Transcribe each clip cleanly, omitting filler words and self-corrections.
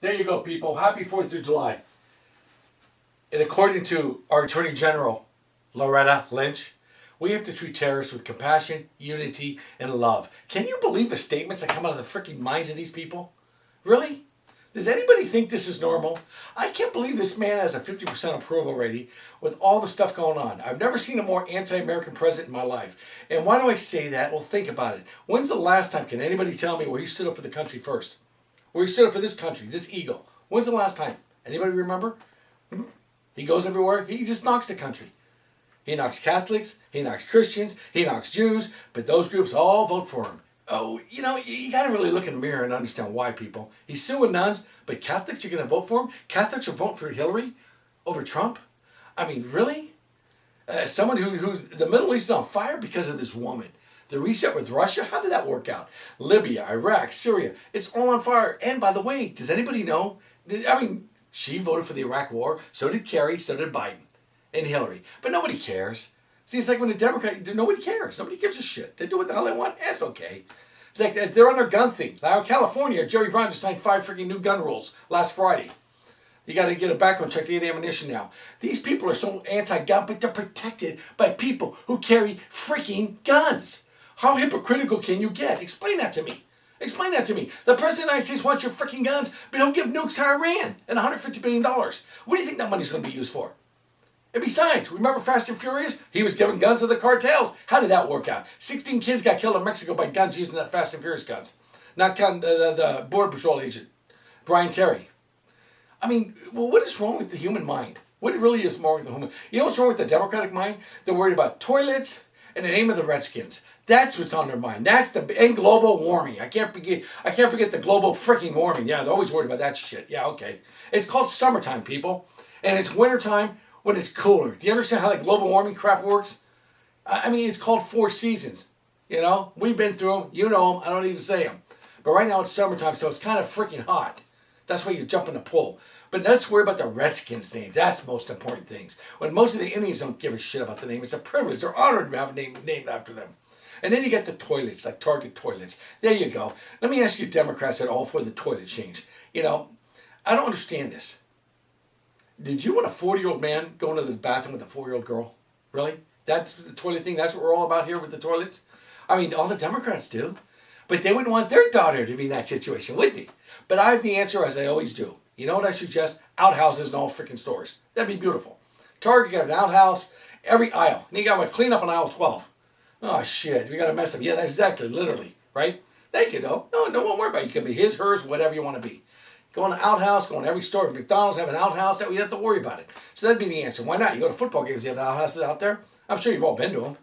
There you go, people. Happy 4th of July. And according to our Attorney General, Loretta Lynch, we have to treat terrorists with compassion, unity, and love. Can you believe the statements that come out of the freaking minds of these people? Really? Does anybody think this is normal? I can't believe this man has a 50% approval rating with all the stuff going on. I've never seen a more anti-American president in my life. And why do I say that? Well, think about it. When's the last time, can anybody tell me, where he stood up for the country first? Where he stood up for this country, this eagle? When's the last time? Anybody remember? He goes everywhere. He just knocks the country. He knocks Catholics, he knocks Christians, he knocks Jews, but those groups all vote for him. Oh, you got to really look in the mirror and understand why, people. He's suing nuns, but Catholics are going to vote for him? Catholics are voting for Hillary over Trump? I mean, really? Someone who's the Middle East is on fire because of this woman. The reset with Russia, how did that work out? Libya, Iraq, Syria, it's all on fire. And by the way, does anybody know? She voted for the Iraq war, so did Kerry, so did Biden and Hillary. But nobody cares. See, it's like when the Democrat, nobody cares. Nobody gives a shit. They do what the hell they want. That's okay. It's like they're on their gun thing. Now in California, Jerry Brown just signed 5 freaking new gun rules last Friday. You got to get a background check to get ammunition now. These people are so anti-gun, but they're protected by people who carry freaking guns. How hypocritical can you get? Explain that to me. Explain that to me. The President of the United States wants your freaking guns, but don't give nukes to Iran and $150 billion. What do you think that money's going to be used for? And besides, remember Fast and Furious? He was giving guns to the cartels. How did that work out? 16 kids got killed in Mexico by guns using that Fast and Furious guns. Not counting the Border Patrol agent, Brian Terry. What is wrong with the human mind? What really is wrong with the human? You know what's wrong with the Democratic mind? They're worried about toilets and the name of the Redskins. That's what's on their mind. And global warming. I can't forget the global freaking warming. Yeah, they're always worried about that shit. Yeah, okay. It's called summertime, people. And it's wintertime when it's cooler. Do you understand how that global warming crap works? It's called 4 seasons. We've been through them. You know them. I don't need to say them. But right now it's summertime, so it's kind of freaking hot. That's why you jump in the pool. But let's worry about the Redskins' names. That's the most important things. When most of the Indians don't give a shit about the name, it's a privilege. They're honored to have a name named after them. And then you get the toilets, like Target toilets. There you go. Let me ask you Democrats that are all for the toilet change. I don't understand this. Did you want a 40-year-old man going to the bathroom with a 4-year-old girl? Really? That's the toilet thing? That's what we're all about here with the toilets? All the Democrats do. But they wouldn't want their daughter to be in that situation, would they? But I have the answer, as I always do. You know what I suggest? Outhouses in all freaking stores. That'd be beautiful. Target got an outhouse, every aisle. And you got to clean up on aisle 12. Oh, shit. We got to mess up. Yeah, that's exactly. Literally. Right? Thank you, though. No, don't worry about it. You can be his, hers, whatever you want to be. Go in an outhouse, go in every store. McDonald's have an outhouse. That we have to worry about it. So that'd be the answer. Why not? You go to football games, you have outhouses out there. I'm sure you've all been to them.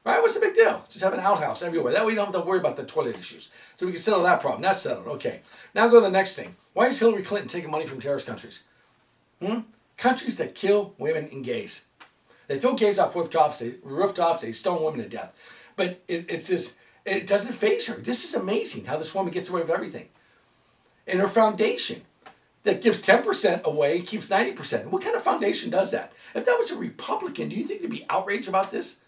Right? What's the big deal? Just have an outhouse everywhere. That way you don't have to worry about the toilet issues. So we can settle that problem. That's settled. Okay. Now go to the next thing. Why is Hillary Clinton taking money from terrorist countries? Countries that kill women and gays. They throw gays off rooftops, they stone women to death. But it doesn't faze her. This is amazing how this woman gets away with everything. And her foundation that gives 10% away keeps 90%. What kind of foundation does that? If that was a Republican, do you think they'd be outraged about this?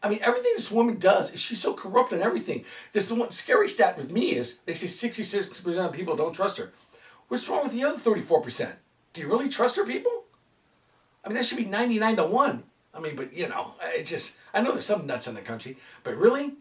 Everything this woman does, she's so corrupt in everything. This one scary stat with me is, they say 66% of people don't trust her. What's wrong with the other 34%? Do you really trust her, people? That should be 99-1. I know there's some nuts in the country, but really?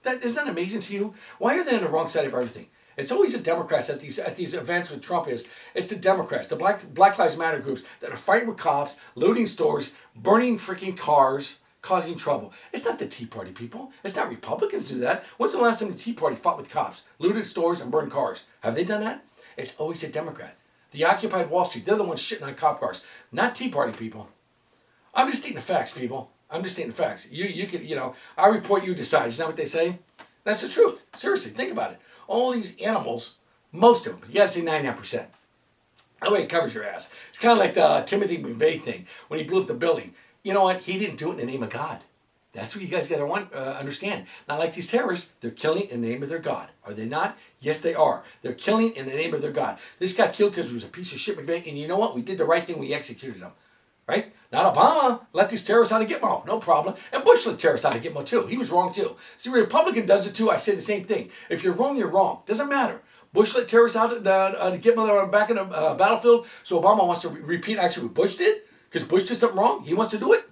Isn't that amazing to you? Why are they on the wrong side of everything? It's always the Democrats at these events with Trump it's the Democrats, the Black Lives Matter groups that are fighting with cops, looting stores, burning freaking cars, causing trouble. It's not the Tea Party people. It's not Republicans do that. When's the last time the Tea Party fought with cops, looted stores, and burned cars? Have they done that? It's always a Democrat. The Occupy Wall Street, they're the ones shitting on cop cars, not Tea Party people. I'm just stating the facts, people. I'm just stating the facts. You can, I report, you decide. Isn't that what they say? That's the truth. Seriously, think about it. All these animals, most of them, you got to say 99%. That way it covers your ass. It's kind of like the Timothy McVeigh thing when he blew up the building. You know what? He didn't do it in the name of God. That's what you guys got to understand. Not like these terrorists. They're killing in the name of their God. Are they not? Yes, they are. They're killing in the name of their God. This got killed because he was a piece of shit, McVeigh. And you know what? We did the right thing. We executed him. Right? Not Obama let these terrorists out of Gitmo. No problem. And Bush let terrorists out of Gitmo too. He was wrong too. See, a Republican does it too. I say the same thing. If you're wrong, you're wrong. Doesn't matter. Bush let terrorists out to get them back in the battlefield, so Obama wants to repeat actually what Bush did? Because Bush did something wrong? He wants to do it?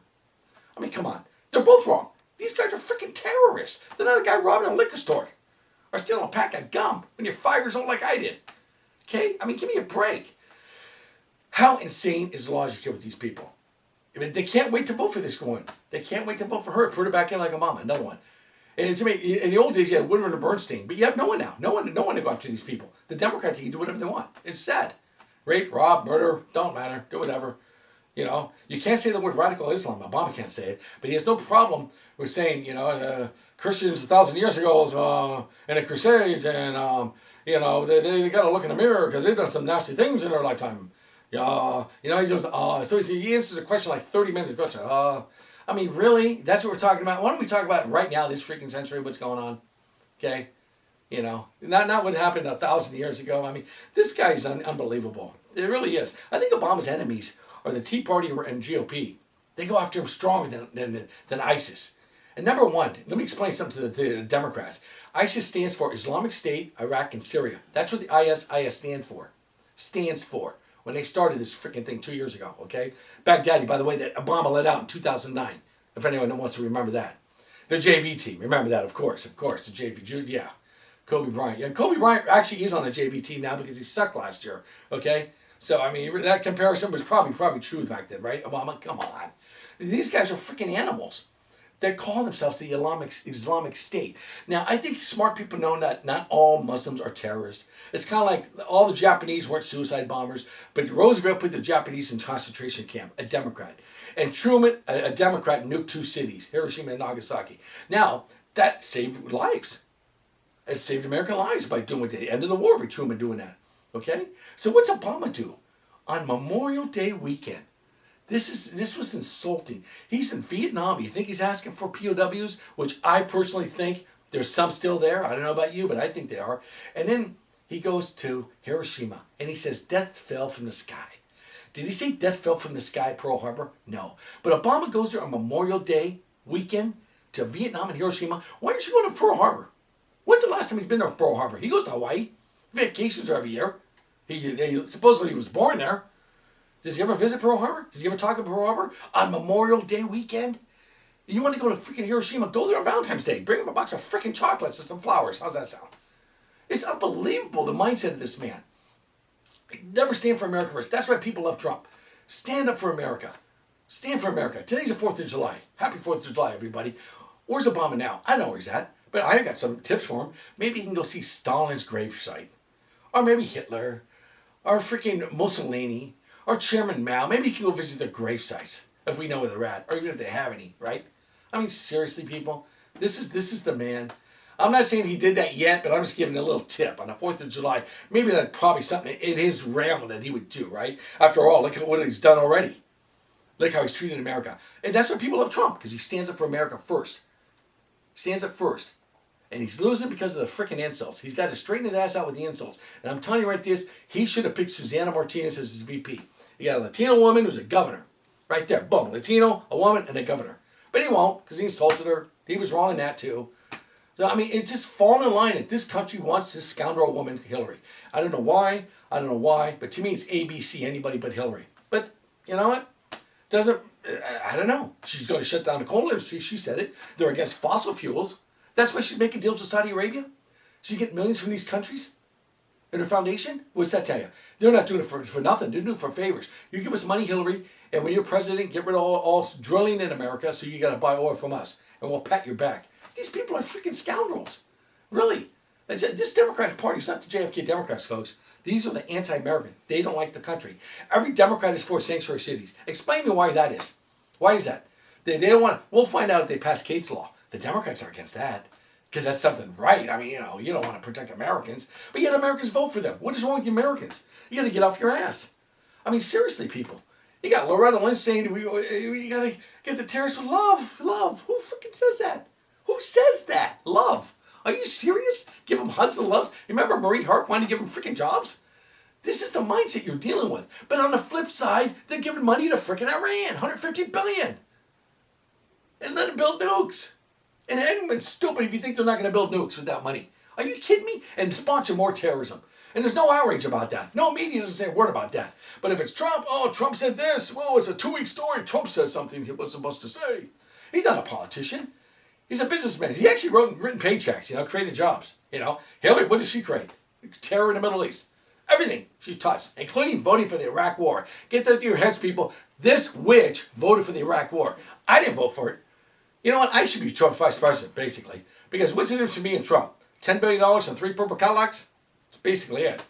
I mean, come on. They're both wrong. These guys are freaking terrorists. They're not a guy robbing a liquor store or stealing a pack of gum when you're 5 years old like I did. Okay? I mean, give me a break. How insane is the logic here with these people? I mean, they can't wait to vote for this woman. They can't wait to vote for her. Put her back in like a mama. Another one. And it's, I mean, in the old days, you had Woodward and Bernstein, but you have no one now. No one to go after these people. The Democrats can do whatever they want. It's sad. Rape, rob, murder, don't matter. Do whatever. You know, you can't say the word radical Islam. Obama can't say it, but he has no problem with saying, you know, Christians 1,000 years ago was in the Crusades, and you know, they got to look in the mirror because they've done some nasty things in their lifetime. You know, he says, so he answers a question like 30 minutes question. I mean, really? That's what we're talking about? Why don't we talk about right now, this freaking century, what's going on? Okay? You know, not what happened 1,000 years ago. I mean, this guy's unbelievable. It really is. I think Obama's enemies are the Tea Party and GOP. They go after him stronger than ISIS. And number one, let me explain something to the Democrats. ISIS stands for Islamic State, Iraq, and Syria. That's what the IS stands for. When they started this freaking thing 2 years ago, okay? Baghdadi, by the way, that Obama let out in 2009, if anyone wants to remember that. The JV team, remember that, of course, the JV, yeah. Kobe Bryant. Yeah, Kobe Bryant actually is on the JV team now because he sucked last year, okay? So, I mean, that comparison was probably true back then, right? Obama, come on. These guys are freaking animals. They call themselves the Islamic State. Now, I think smart people know that not all Muslims are terrorists. It's kind of like all the Japanese weren't suicide bombers, but Roosevelt put the Japanese in concentration camp, a Democrat. And Truman, a Democrat, nuked 2 cities, Hiroshima and Nagasaki. Now, that saved lives. It saved American lives by doing what the end of the war with Truman doing that. Okay? So what's Obama do? On Memorial Day weekend, this was insulting. He's in Vietnam. You think he's asking for POWs, which I personally think there's some still there. I don't know about you, but I think they are. And then he goes to Hiroshima, and he says, death fell from the sky. Did he say death fell from the sky at Pearl Harbor? No. But Obama goes there on Memorial Day weekend to Vietnam and Hiroshima. Why aren't you going to Pearl Harbor? When's the last time he's been to Pearl Harbor? He goes to Hawaii. Vacations are every year. He supposedly he was born there. Does he ever visit Pearl Harbor? Does he ever talk about Pearl Harbor on Memorial Day weekend? You want to go to freaking Hiroshima? Go there on Valentine's Day. Bring him a box of freaking chocolates and some flowers. How's that sound? It's unbelievable, the mindset of this man. Never stand for America first. That's why people love Trump. Stand up for America. Stand for America. Today's the 4th of July. Happy 4th of July, everybody. Where's Obama now? I know where he's at, but I got some tips for him. Maybe he can go see Stalin's gravesite. Or maybe Hitler. Or freaking Mussolini. Or Chairman Mao. Maybe he can go visit their gravesites, if we know where they're at. Or even if they have any, right? I mean, seriously, people. This is the man. I'm not saying he did that yet, but I'm just giving a little tip on the 4th of July. Maybe that's probably something in his realm that he would do, right? After all, look at what he's done already. Look how he's treated America. And that's why people love Trump, because he stands up for America first. Stands up first. And he's losing because of the freaking insults. He's got to straighten his ass out with the insults. And I'm telling you right this, he should have picked Susana Martinez as his VP. You got a Latino woman who's a governor. Right there, boom. Latino, a woman, and a governor. But he won't, because he insulted her. He was wrong in that too. So, I mean, it's just falling in line that this country wants this scoundrel woman, Hillary. I don't know why, but to me it's ABC, anybody but Hillary. But, you know what? I don't know. She's going to shut down the coal industry, she said it. They're against fossil fuels. That's why she's making deals with Saudi Arabia. She's getting millions from these countries. And her foundation? What's that tell you? They're not doing it for nothing. They're doing it for favors. You give us money, Hillary, and when you're president, get rid of all drilling in America, so you got to buy oil from us, and we'll pat your back. These people are freaking scoundrels. Really. This Democratic Party is not the JFK Democrats, folks. These are the anti-American. They don't like the country. Every Democrat is for sanctuary cities. Explain to me why that is. Why is that? They don't want. We'll find out if they pass Kate's law. The Democrats are against that. Because that's something right. I mean, you don't want to protect Americans. But yet Americans vote for them. What is wrong with the Americans? You got to get off your ass. I mean, seriously, people. You got Loretta Lynch saying we got to get the terrorists with love. Love. Who fucking says that? Who says that? Love. Are you serious? Give them hugs and loves? You remember Marie Hart wanted to give them freaking jobs? This is the mindset you're dealing with. But on the flip side, they're giving money to freaking Iran. $150 billion. And let them build nukes. And anyone's stupid if you think they're not going to build nukes with that money. Are you kidding me? And sponsor more terrorism. And there's no outrage about that. No media doesn't say a word about that. But if it's Trump, oh, Trump said this. Well, it's a 2-week story. Trump said something he wasn't supposed to say. He's not a politician. He's a businessman. He actually written paychecks, created jobs. Hillary, what did she create? Terror in the Middle East. Everything she touched, including voting for the Iraq War. Get that to your heads, people. This witch voted for the Iraq War. I didn't vote for it. You know what? I should be Trump's vice president, basically. Because what's the difference between me and Trump? $10 billion and 3 purple Cadillacs? That's basically it.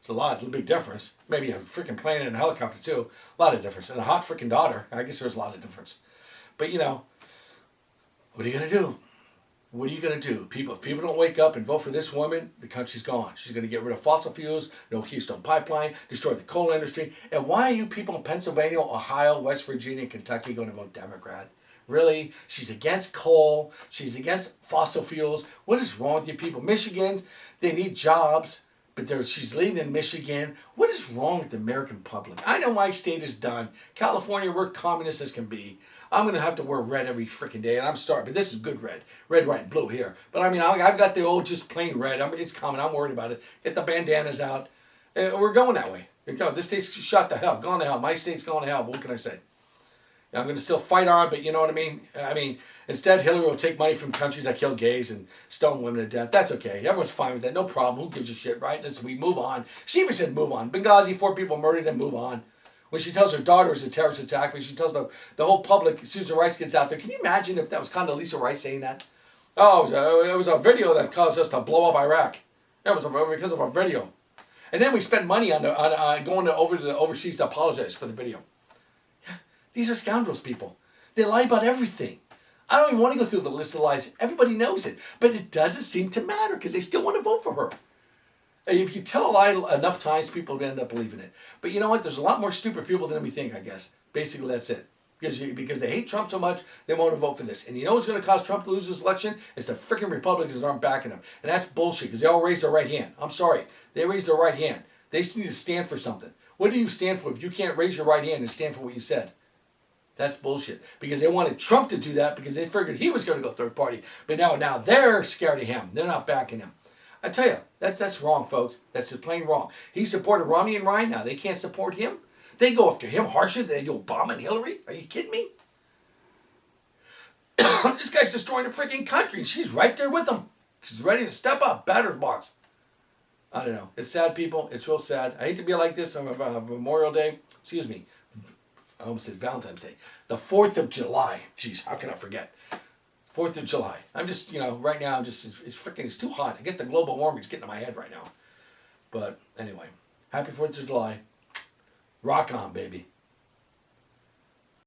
It's a big difference. Maybe a freaking plane and a helicopter, too. A lot of difference. And a hot freaking daughter. I guess there's a lot of difference. But, what are you going to do? What are you going to do? If people don't wake up and vote for this woman, the country's gone. She's going to get rid of fossil fuels, no Keystone Pipeline, destroy the coal industry. And why are you people in Pennsylvania, Ohio, West Virginia, Kentucky going to vote Democrat? Really? She's against coal. She's against fossil fuels. What is wrong with you people? Michigan, they need jobs, but she's leading in Michigan. What is wrong with the American public? I know my state is done. California, we're communist as can be. I'm going to have to wear red every freaking day, and I'm sorry, but this is good red. Red, white, and blue here. But I've got the old just plain red. It's common. I'm worried about it. Get the bandanas out. We're going that way. This state's shot to hell. Going to hell. My state's going to hell. But what can I say? I'm going to still fight on, but you know what I mean? Instead, Hillary will take money from countries that kill gays and stone women to death. That's okay. Everyone's fine with that. No problem. Who gives a shit, right? We move on. She even said move on. Benghazi, 4 people murdered and move on. When she tells her daughter it's a terrorist attack, when she tells the whole public, Susan Rice gets out there. Can you imagine if that was Condoleezza Rice saying that? Oh, it was a video that caused us to blow up Iraq. That was because of a video. And then we spent money on going over to the overseas to apologize for the video. These are scoundrels, people. They lie about everything. I don't even want to go through the list of lies. Everybody knows it. But it doesn't seem to matter because they still want to vote for her. If you tell a lie enough times, people end up believing it. But you know what? There's a lot more stupid people than we think, I guess. Basically, that's it. Because they hate Trump so much, they won't vote for this. And you know what's going to cause Trump to lose this election? It's the freaking Republicans that aren't backing him. And that's bullshit because they all raised their right hand. I'm sorry. They raised their right hand. They just need to stand for something. What do you stand for if you can't raise your right hand and stand for what you said? That's bullshit. Because they wanted Trump to do that because they figured he was going to go third party. But now they're scared of him. They're not backing him. I tell you, that's wrong, folks. That's just plain wrong. He supported Romney and Ryan. Now they can't support him. They go after him harsher than they do Obama and Hillary. Are you kidding me? This guy's destroying the freaking country. She's right there with him. She's ready to step up. Batter's box. I don't know. It's sad, people. It's real sad. I hate to be like this on Memorial Day. Excuse me. I almost said Valentine's Day. The 4th of July. Jeez, how can I forget? 4th of July. I'm just, right now, it's too hot. I guess the global warming is getting to my head right now. But anyway, happy 4th of July. Rock on, baby.